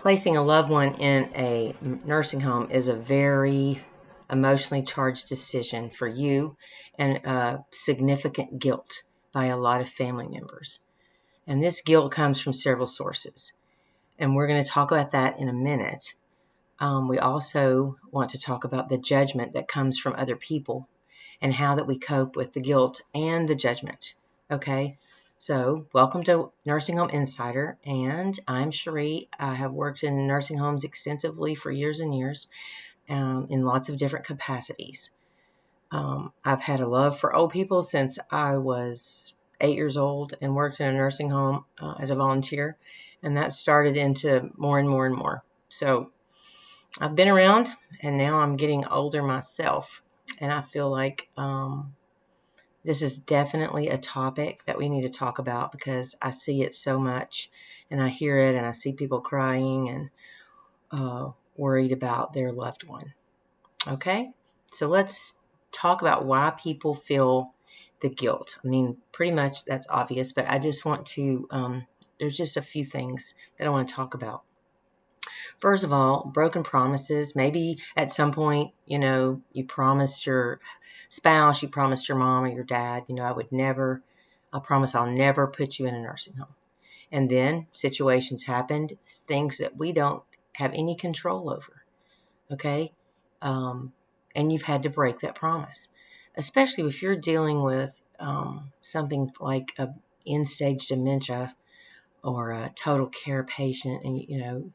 Placing a loved one in a nursing home is a very emotionally charged decision for you and significant guilt by a lot of family members. And this guilt comes from several sources. And we're going to talk about that in a minute. We also want to talk about the judgment that comes from other people and how that we cope with the guilt and the judgment. Okay? So, welcome to Nursing Home Insider, and I'm Cherie. I have worked in nursing homes extensively for years and years in lots of different capacities. I've had a love for old people since I was 8 years old and worked in a nursing home as a volunteer, and that started into more and more and more. So, I've been around, and now I'm getting older myself, and I feel like this is definitely a topic that we need to talk about because I see it so much, and I hear it, and I see people crying and worried about their loved one. Okay, so let's talk about why people feel the guilt. I mean, pretty much that's obvious, but I just want to, there's just a few things that I want to talk about. First of all, broken promises. Maybe at some point, you promised your spouse, you promised your mom or your dad, I promise I'll never put you in a nursing home. And then situations happened, things that we don't have any control over. Okay. And you've had to break that promise, especially if you're dealing with something like a end-stage dementia or a total care patient, and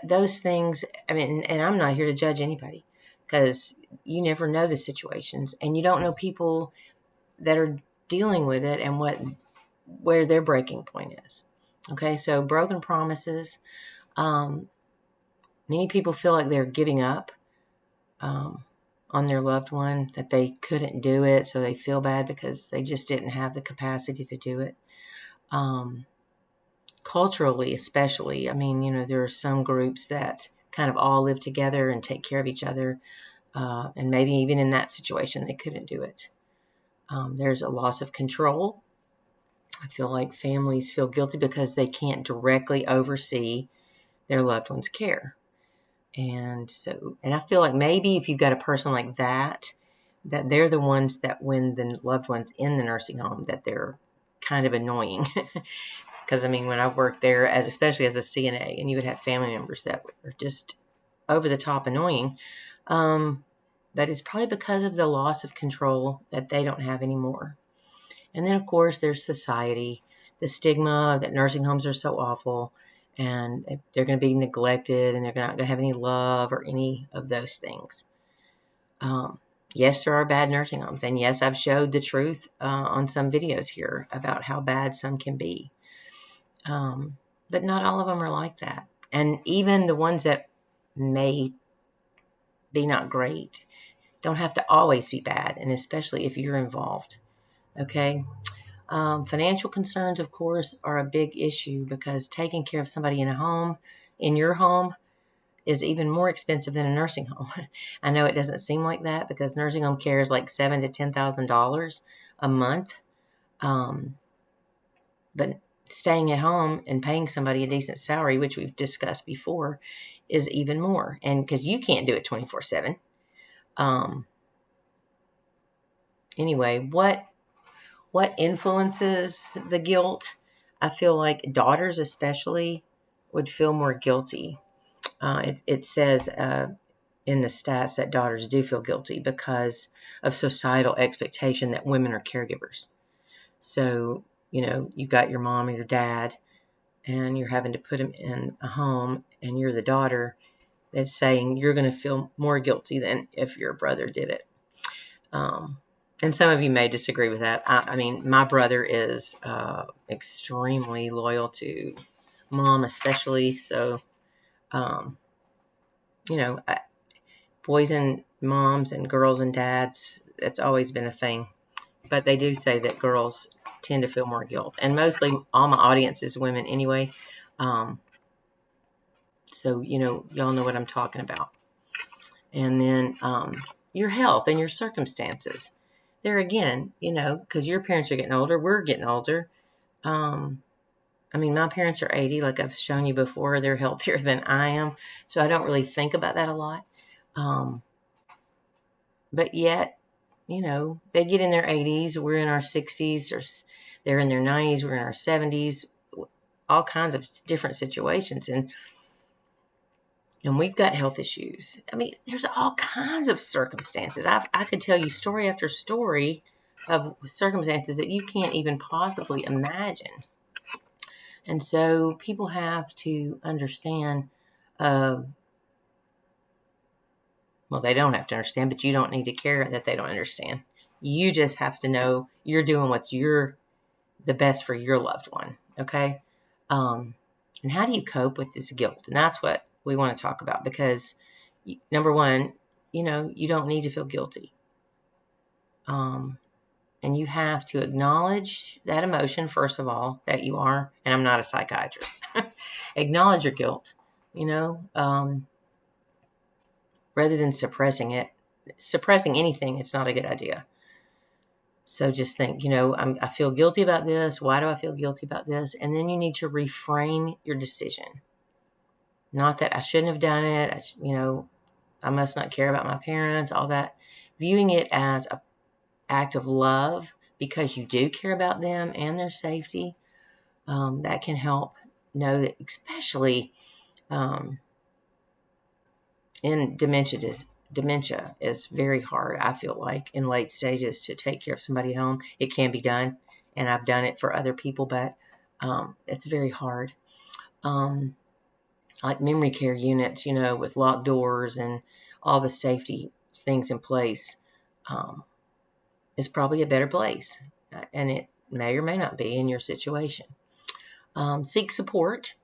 those things. I mean, and I'm not here to judge anybody because you never know the situations, and you don't know people that are dealing with it and where their breaking point is. Okay, so broken promises. Many people feel like they're giving up on their loved one, that they couldn't do it, so they feel bad because they just didn't have the capacity to do it. Culturally, especially, I mean, there are some groups that kind of all live together and take care of each other, and maybe even in that situation, they couldn't do it. There's a loss of control. I feel like families feel guilty because they can't directly oversee their loved one's care. And I feel like maybe if you've got a person like that they're the ones that when the loved one's in the nursing home, that they're kind of annoying. Because, I mean, when I worked there, especially as a CNA, and you would have family members that were just over the top annoying, but it's probably because of the loss of control that they don't have anymore. And then, of course, there's society, the stigma that nursing homes are so awful, and they're going to be neglected, and they're not going to have any love or any of those things. Yes, there are bad nursing homes, and yes, I've showed the truth on some videos here about how bad some can be. But not all of them are like that. And even the ones that may be not great don't have to always be bad, and especially if you're involved. Okay? Financial concerns, of course, are a big issue because taking care of somebody in your home, is even more expensive than a nursing home. I know it doesn't seem like that because nursing home care is like $7,000 to $10,000 a month. But staying at home and paying somebody a decent salary, which we've discussed before, is even more. And because you can't do it 24/7. Anyway, what influences the guilt? I feel like daughters especially would feel more guilty. It says in the stats that daughters do feel guilty because of societal expectation that women are caregivers. So, you've got your mom or your dad, and you're having to put them in a home, and you're the daughter, that's saying you're going to feel more guilty than if your brother did it. And some of you may disagree with that. I mean, my brother is extremely loyal to mom, especially. So, boys and moms and girls and dads, it's always been a thing. But they do say that girls tend to feel more guilt. And mostly all my audience is women anyway. So, y'all know what I'm talking about. And then your health and your circumstances. There again, because your parents are getting older, we're getting older. I mean, my parents are 80, like I've shown you before. They're healthier than I am, so I don't really think about that a lot. But yet, they get in their 80s, we're in our 60s, or they're in their 90s, we're in our 70s, all kinds of different situations. And we've got health issues. I mean, there's all kinds of circumstances. I could tell you story after story of circumstances that you can't even possibly imagine. And so people have to understand, well, they don't have to understand, but you don't need to care that they don't understand. You just have to know you're doing what's the best for your loved one. Okay. And how do you cope with this guilt? And that's what we want to talk about, because number one, you don't need to feel guilty. And you have to acknowledge that emotion, first of all, that you are, and I'm not a psychiatrist, acknowledge your guilt, rather than suppressing it. Suppressing anything, it's not a good idea. So just think, I feel guilty about this. Why do I feel guilty about this? And then you need to reframe your decision. Not that I shouldn't have done it. I must not care about my parents, all that. Viewing it as an act of love because you do care about them and their safety. That can help know that, especially in dementia is very hard, I feel like, in late stages, to take care of somebody at home. It can be done, and I've done it for other people, but it's very hard. Like memory care units, with locked doors and all the safety things in place, is probably a better place. And it may or may not be in your situation. Seek support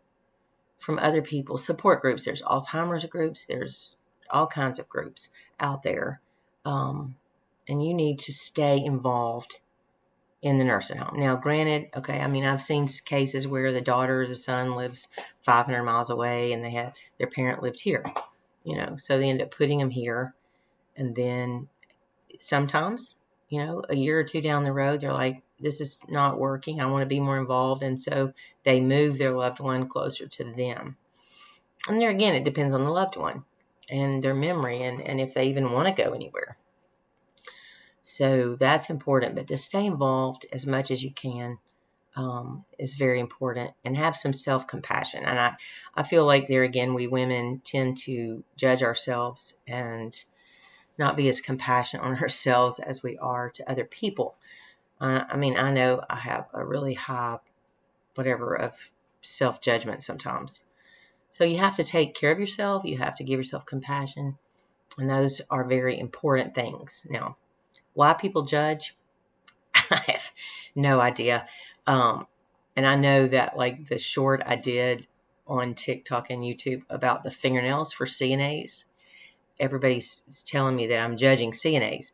from other people. Support groups. There's Alzheimer's groups. There's all kinds of groups out there. And you need to stay involved in the nursing home. Now, granted, okay, I mean, I've seen cases where the daughter or the son lives 500 miles away and their parent lived here, so they end up putting them here. And then sometimes, a year or two down the road, they're like, this is not working. I want to be more involved. And so they move their loved one closer to them. And there again, it depends on the loved one and their memory and if they even want to go anywhere. So that's important. But to stay involved as much as you can is very important, and have some self-compassion. And I feel like there again, we women tend to judge ourselves and not be as compassionate on ourselves as we are to other people. I mean, I know I have a really high of self-judgment sometimes. So you have to take care of yourself. You have to give yourself compassion. And those are very important things. Now, why people judge, I have no idea. And I know that, like, the short I did on TikTok and YouTube about the fingernails for CNAs, everybody's telling me that I'm judging CNAs.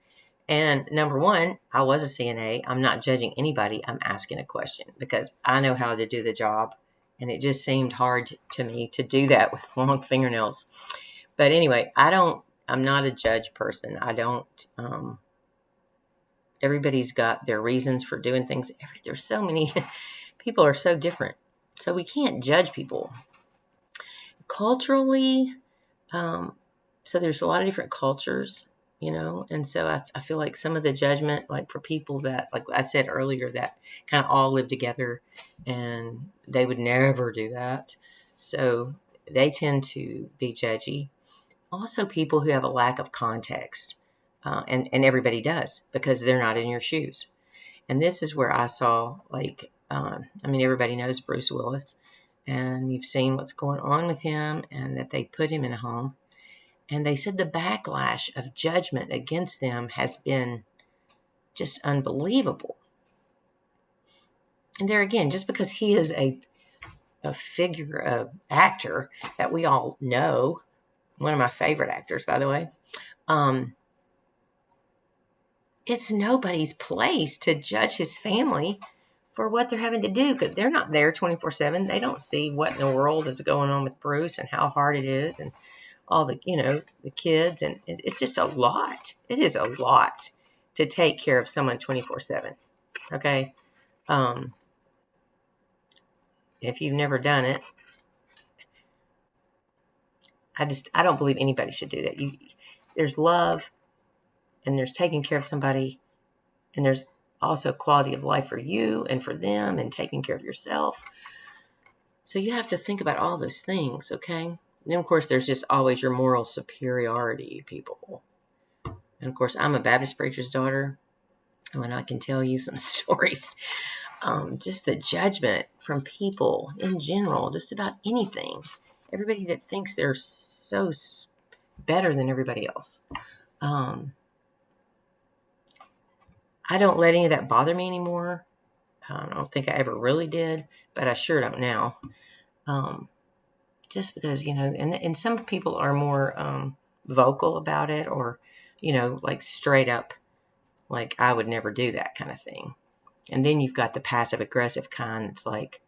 And number one, I was a CNA. I'm not judging anybody. I'm asking a question because I know how to do the job. And it just seemed hard to me to do that with long fingernails. But anyway, I'm not a judge person. I don't, everybody's got their reasons for doing things. There's so many, people are so different. So we can't judge people. Culturally, so there's a lot of different cultures, and so I feel like some of the judgment, like for people that, like I said earlier, that kind of all live together and they would never do that. So they tend to be judgy. Also, people who have a lack of context, and everybody does because they're not in your shoes. And this is where I saw, like, everybody knows Bruce Willis, and you've seen what's going on with him and that they put him in a home. And they said the backlash of judgment against them has been just unbelievable. And there again, just because he is a figure, actor that we all know, one of my favorite actors, by the way, it's nobody's place to judge his family for what they're having to do, because they're not there 24/7. They don't see what in the world is going on with Bruce and how hard it is and all the, the kids. And it's just a lot. It is a lot to take care of someone 24/7. Okay. if you've never done it, I don't believe anybody should do that. There's love, and there's taking care of somebody, and there's also quality of life for you and for them, and taking care of yourself. So you have to think about all those things, okay? And then, of course, there's just always your moral superiority people. And, of course, I'm a Baptist preacher's daughter, and I can tell you some stories. Just the judgment from people in general, just about anything. Everybody that thinks they're so better than everybody else. I don't let any of that bother me anymore. I don't think I ever really did, but I sure don't now. Just because, and some people are more vocal about it, or, like straight up, like I would never do that kind of thing. And then you've got the passive aggressive kind that's like,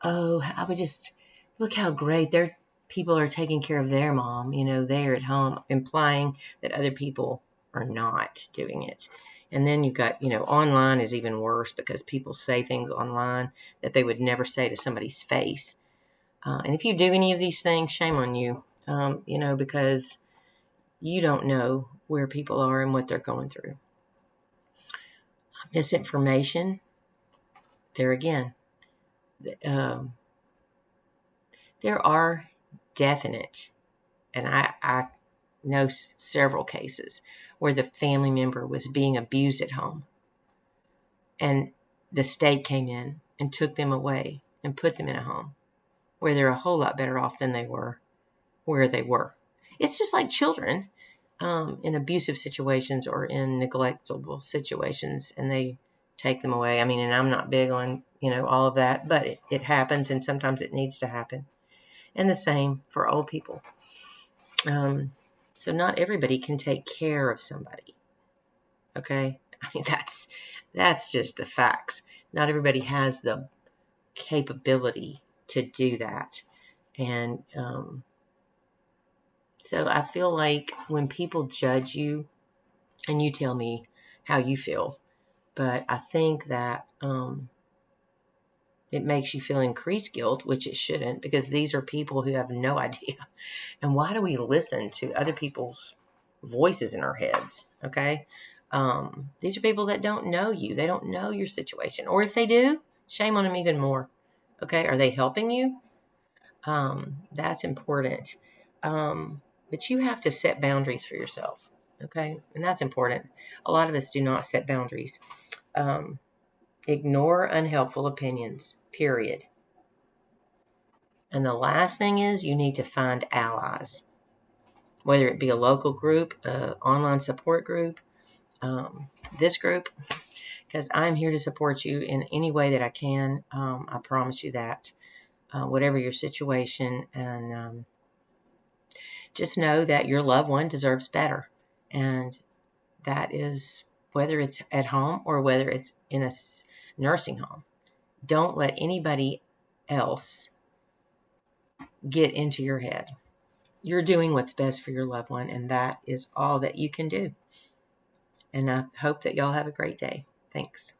oh, I would just look how great their people are taking care of their mom. They're at home, implying that other people are not doing it. And then you've got, online is even worse because people say things online that they would never say to somebody's face. And if you do any of these things, shame on you, because you don't know where people are and what they're going through. Misinformation, there again, there are definite, and I know several cases where the family member was being abused at home, and the state came in and took them away and put them in a home where they're a whole lot better off than they were where they were. It's just like children in abusive situations or in neglectful situations, and they take them away. I mean, and I'm not big on, all of that, but it happens, and sometimes it needs to happen. And the same for old people. So not everybody can take care of somebody. Okay? I mean, that's just the facts. Not everybody has the capability to do that. And so I feel like when people judge you, and you tell me how you feel, but I think that it makes you feel increased guilt, which it shouldn't, because these are people who have no idea. And why do we listen to other people's voices in our heads? Okay. These are people that don't know you. They don't know your situation. Or if they do, shame on them even more. Okay. Are they helping you? That's important. But you have to set boundaries for yourself. Okay. And that's important. A lot of us do not set boundaries. Ignore unhelpful opinions, period. And the last thing is you need to find allies, whether it be a local group, an online support group, this group, because I'm here to support you in any way that I can. I promise you that, whatever your situation. And just know that your loved one deserves better. And that is whether it's at home or whether it's in a nursing home. Don't let anybody else get into your head. You're doing what's best for your loved one, and that is all that you can do. And I hope that y'all have a great day. Thanks.